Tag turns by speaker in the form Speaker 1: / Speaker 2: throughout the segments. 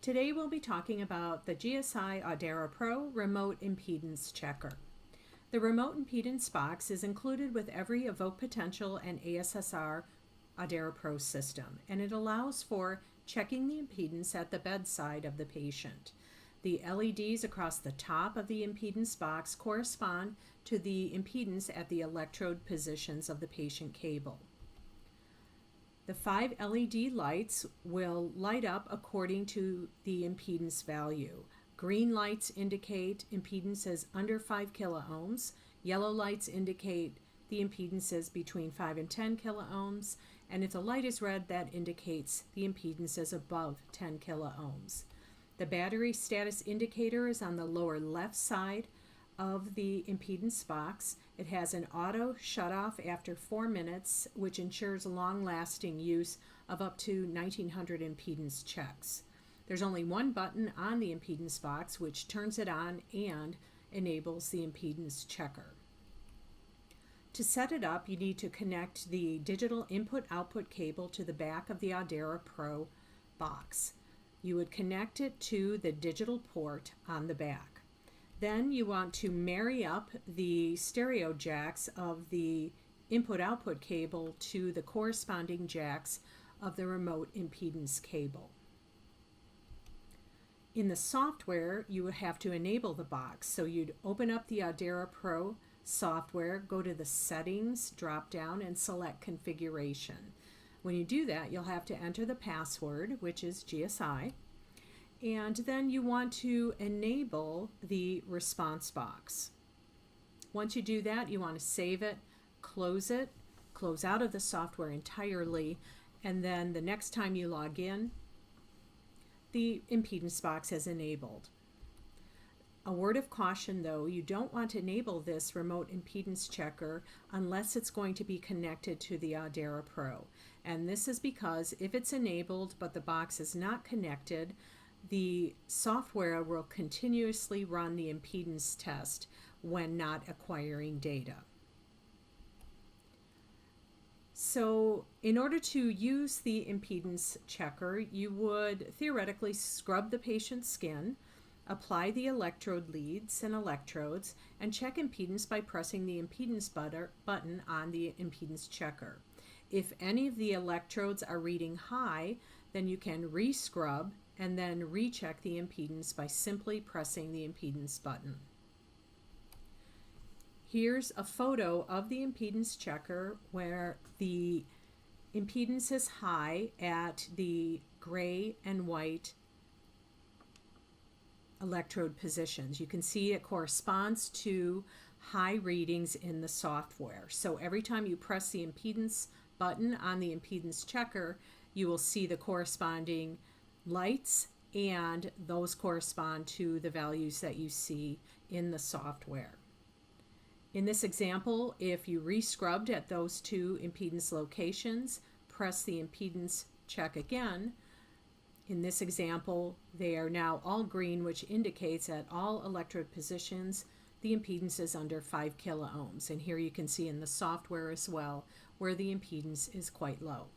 Speaker 1: Today we'll be talking about the GSI Audera Pro Remote Impedance Checker. The Remote Impedance Box is included with every evoked potential and ASSR Audera Pro system, and it allows for checking the impedance at the bedside of the patient. The LEDs across the top of the impedance box correspond to the impedance at the electrode positions of the patient cable. The 5 LED lights will light up according to the impedance value. Green lights indicate impedance is under 5 kiloohms. Yellow lights indicate the impedance is between 5 and 10 kiloohms. And if the light is red, that indicates the impedance is above 10 kiloohms. The battery status indicator is on the lower left side of the impedance box. It has an auto shutoff after 4 minutes, which ensures long-lasting use of up to 1900 impedance checks. There's only one button on the impedance box, which turns it on and enables the impedance checker. To set it up, you need to connect the digital input-output cable to the back of the Audera Pro box. You would connect it to the digital port on the back. Then you want to marry up the stereo jacks of the input-output cable to the corresponding jacks of the remote impedance cable. In the software, you would have to enable the box. So you'd open up the Audera Pro software, go to the Settings drop-down and select Configuration. When you do that, you'll have to enter the password, which is GSI. And then you want to enable the response box. Once you do that, you want to save it, close out of the software entirely, and then the next time you log in, the impedance box is enabled. A word of caution though, you don't want to enable this remote impedance checker unless it's going to be connected to the Audera Pro. And this is because if it's enabled but the box is not connected, the software will continuously run the impedance test when not acquiring data. So in order to use the impedance checker, you would theoretically scrub the patient's skin, apply the electrode leads and electrodes, and check impedance by pressing the impedance button on the impedance checker. If any of the electrodes are reading high, then you can re-scrub and then recheck the impedance by simply pressing the impedance button. Here's a photo of the impedance checker where the impedance is high at the gray and white electrode positions. You can see it corresponds to high readings in the software. So every time you press the impedance button on the impedance checker, you will see the corresponding lights, and those correspond to the values that you see in the software. In this example, if you re-scrubbed at those two impedance locations, press the impedance check again. In this example, they are now all green, which indicates at all electrode positions the impedance is under 5 kiloohms. And here you can see in the software as well where the impedance is quite low.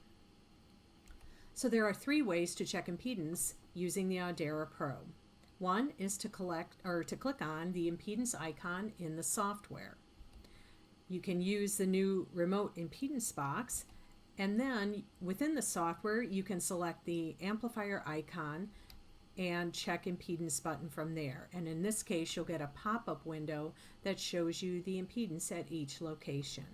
Speaker 1: So there are 3 ways to check impedance using the Audera Pro. One is to click on the impedance icon in the software. You can use the new remote impedance box, and then within the software you can select the amplifier icon and check impedance button from there. And in this case you'll get a pop-up window that shows you the impedance at each location.